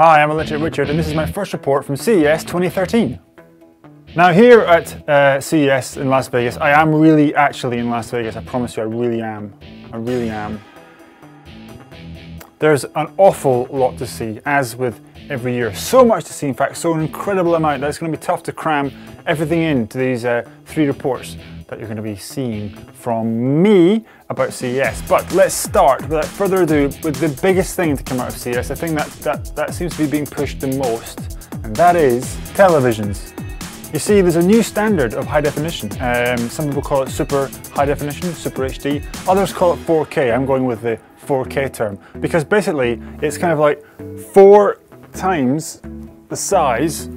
Hi, I'm Electric Richard and this is my first report from CES 2013. Now here at CES in Las Vegas, I am really actually in Las Vegas, I promise you I really am. I really am. There's an awful lot to see, as with every year. So much to see, in fact, so an incredible amount that it's going to be tough to cram everything into these 3 reports that you're going to be seeing from me about CES. But let's start, without further ado, with the biggest thing to come out of CES. I think that seems to be being pushed the most, and that is televisions. You see, there's a new standard of high definition. Some people call it super high definition, super HD. Others call it 4K. I'm going with the 4K term because basically it's kind of like 4 times the size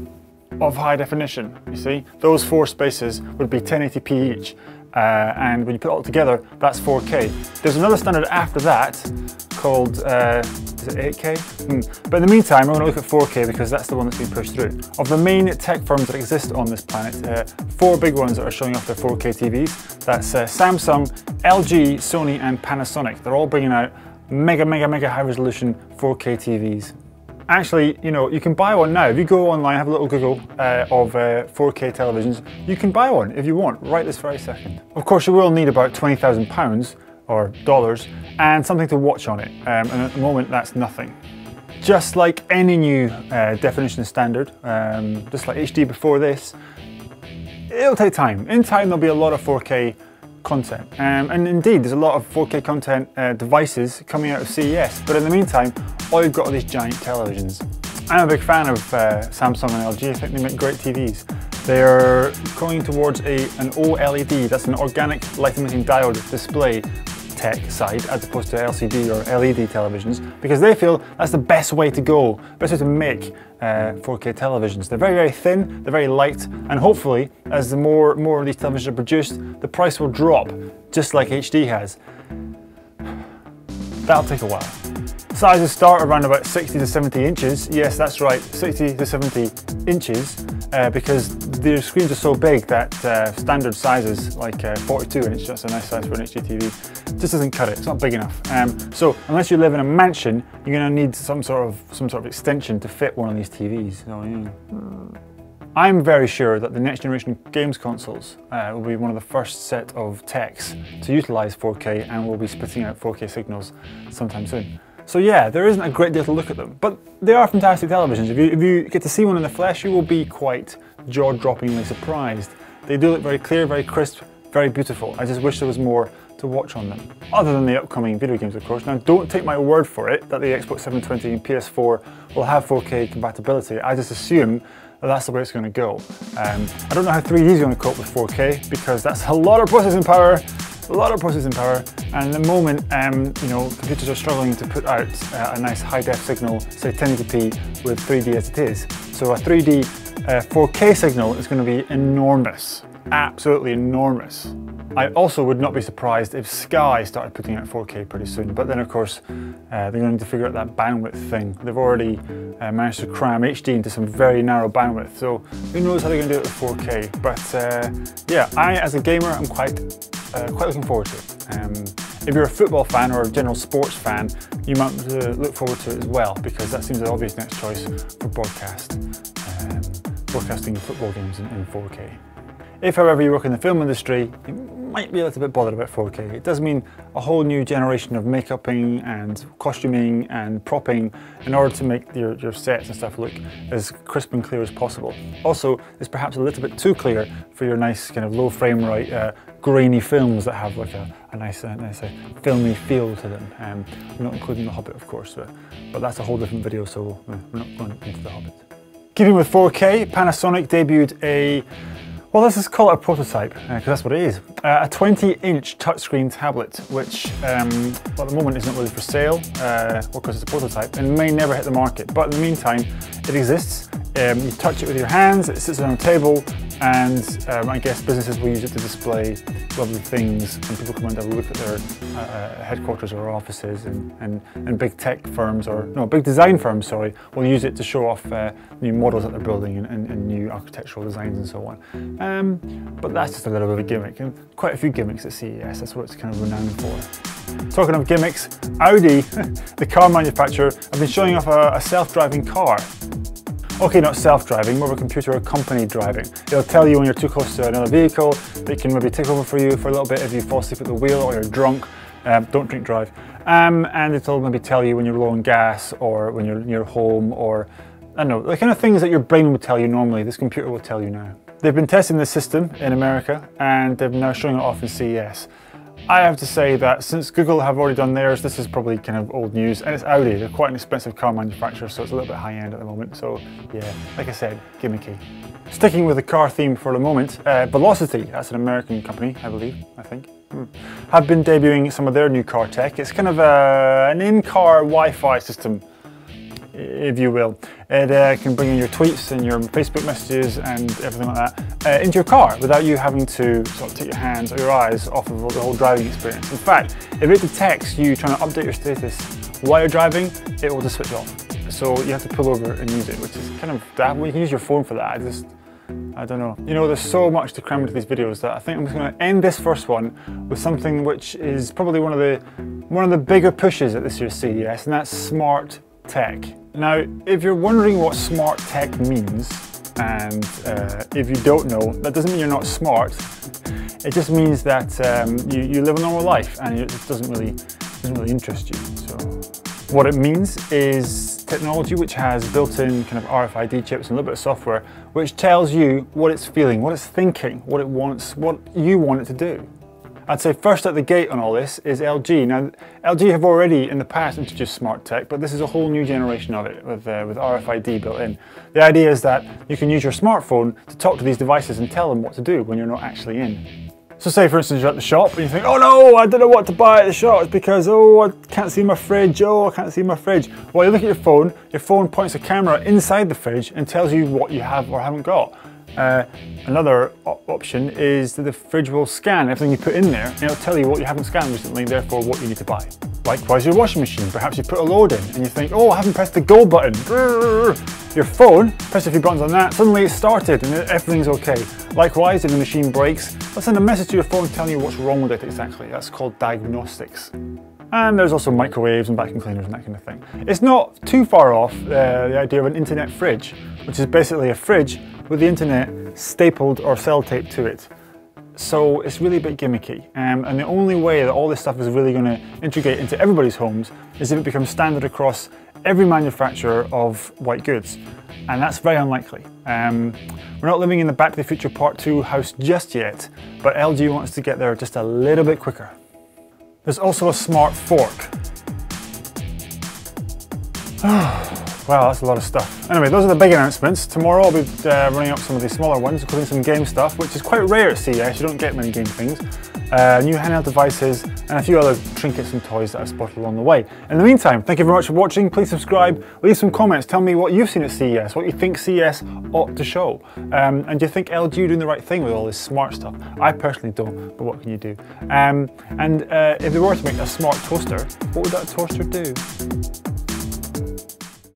of high definition. You see, those 4 spaces would be 1080p each, and when you put it all together, that's 4K. There's another standard after that called is it 8K? But in the meantime, I'm going to look at 4K because that's the one that's been pushed through. Of the main tech firms that exist on this planet, 4 big ones that are showing off their 4K TVs. That's Samsung, LG, Sony and Panasonic. They're all bringing out mega high resolution 4K TVs. Actually, you know, you can buy one now. If you go online, have a little Google of 4K televisions, you can buy one if you want, right this very second. Of course, you will need about £20,000 or dollars and something to watch on it, and at the moment that's nothing. Just like any new definition standard, just like HD before this, it'll take time. In time there'll be a lot of 4K content, and indeed there's a lot of 4K content devices coming out of CES, but in the meantime all you've got are these giant televisions. I'm a big fan of Samsung and LG. I think they make great TVs. They're going towards an OLED, that's an organic light emitting diode display tech side, as opposed to LCD or LED televisions, because they feel that's the best way to go, best way to make 4K televisions. They're very thin, they're very light, and hopefully as the more of these televisions are produced, the price will drop, just like HD has. That'll take a while. Sizes start around about 60 to 70 inches. Yes, that's right, 60 to 70 inches, because their screens are so big that standard sizes like 42 inch, that's a nice size for an HD TV, just doesn't cut it. It's not big enough. So unless you live in a mansion, you're going to need some sort of extension to fit one of these TVs. So, yeah. I'm very sure that the next generation games consoles will be one of the first set of techs to utilize 4K and will be spitting out 4K signals sometime soon. So yeah, there isn't a great deal to look at them, but they are fantastic televisions. If you get to see one in the flesh, you will be quite jaw-droppingly surprised. They do look very clear, very crisp, very beautiful. I just wish there was more to watch on them, other than the upcoming video games, of course. Now, don't take my word for it that the Xbox 720 and PS4 will have 4K compatibility. I just assume that that's the way it's going to go. I don't know how 3D is going to cope with 4K, because that's a lot of processing power. And at the moment, you know, computers are struggling to put out a nice high-def signal, say 1080p with 3D as it is. So a 3D 4K signal is going to be enormous, absolutely enormous. I also would not be surprised if Sky started putting out 4K pretty soon, but then of course they're going to need to figure out that bandwidth thing. They've already managed to cram HD into some very narrow bandwidth, so who knows how they're going to do it with 4K. But yeah, I as a gamer, I'm quite looking forward to it. If you're a football fan or a general sports fan, you might look forward to it as well, because that seems the obvious next choice for broadcasting football games in 4K. If, however, you work in the film industry, you might be a little bit bothered about 4K. It does mean a whole new generation of make-upping and costuming and propping in order to make your sets and stuff look as crisp and clear as possible. Also, it's perhaps a little bit too clear for your nice kind of low frame rate, grainy films that have like a nice filmy feel to them. We're not including The Hobbit, of course, but that's a whole different video, so we're not going into The Hobbit. Keeping with 4K, Panasonic debuted a, well, let's just call it a prototype, because that's what it is. A 20-inch touchscreen tablet, which well, at the moment is not really for sale, because it's a prototype, and may never hit the market. But in the meantime, it exists. You touch it with your hands, it sits on a table, And I guess businesses will use it to display lovely things, and people come and have a look at their headquarters or offices, and big tech firms, or no, big design firms, sorry, will use it to show off new models that they're building and new architectural designs and so on. But that's just a little bit of a gimmick, and quite a few gimmicks at CES, that's what it's kind of renowned for. Talking of gimmicks, Audi, the car manufacturer, have been showing off a self-driving car. Okay, not self-driving, more of a computer-accompanied driving. It'll tell you when you're too close to another vehicle, it can maybe take over for you for a little bit if you fall asleep at the wheel or you're drunk. Don't drink drive. And it'll maybe tell you when you're low on gas, or when you're near home, or I don't know, the kind of things that your brain would tell you normally, this computer will tell you now. They've been testing this system in America, and they're now showing it off in CES. I have to say that since Google have already done theirs, this is probably kind of old news, and it's Audi. They're quite an expensive car manufacturer, so it's a little bit high end at the moment. So yeah, like I said, gimmicky. Sticking with the car theme for a moment, Velocity, that's an American company, I believe, have been debuting some of their new car tech. It's kind of an in-car Wi-Fi system, if you will. It can bring in your tweets and your Facebook messages and everything like that into your car without you having to sort of take your hands or your eyes off of the whole driving experience. In fact, if it detects you trying to update your status while you're driving, it will just switch off. So you have to pull over and use it, which is kind of daft. Well, you can use your phone for that. I don't know. You know, there's so much to cram into these videos that I think I'm just going to end this first one with something which is probably one of the bigger pushes at this year's CES, and that's smart tech. Now, if you're wondering what smart tech means, and if you don't know, that doesn't mean you're not smart. It just means that you live a normal life, and it doesn't really interest you. So, what it means is technology which has built-in kind of RFID chips and a little bit of software, which tells you what it's feeling, what it's thinking, what it wants, what you want it to do. I'd say first at the gate on all this is LG. Now, LG have already in the past introduced smart tech, but this is a whole new generation of it with RFID built in. The idea is that you can use your smartphone to talk to these devices and tell them what to do when you're not actually in. So say for instance you're at the shop and you think, oh no, I don't know what to buy at the shop, it's because, oh, I can't see my fridge, oh, I can't see my fridge. Well, you look at your phone points a camera inside the fridge and tells you what you have or haven't got. Another option is that the fridge will scan everything you put in there, and it'll tell you what you haven't scanned recently, therefore what you need to buy. Likewise, your washing machine, perhaps you put a load in and you think, oh, I haven't pressed the go button. Your phone, press a few buttons on that, suddenly it started and everything's okay. Likewise, if the machine breaks, it'll send a message to your phone telling you what's wrong with it exactly. That's called diagnostics. And there's also microwaves and vacuum cleaners and that kind of thing. It's not too far off the idea of an internet fridge, which is basically a fridge with the internet stapled or self-taped to it. So it's really a bit gimmicky. And the only way that all this stuff is really going to integrate into everybody's homes is if it becomes standard across every manufacturer of white goods. And that's very unlikely. We're not living in the Back to the Future Part 2 house just yet, but LG wants to get there just a little bit quicker. There's also a smart fork. Wow, that's a lot of stuff. Anyway, those are the big announcements. Tomorrow I'll be running up some of the smaller ones, including some game stuff, which is quite rare at CES. You don't get many game things. New handheld devices, and a few other trinkets and toys that I've spotted along the way. In the meantime, thank you very much for watching. Please subscribe, leave some comments, tell me what you've seen at CES, what you think CES ought to show. And do you think LG are doing the right thing with all this smart stuff? I personally don't, but what can you do? If they were to make a smart toaster, what would that toaster do?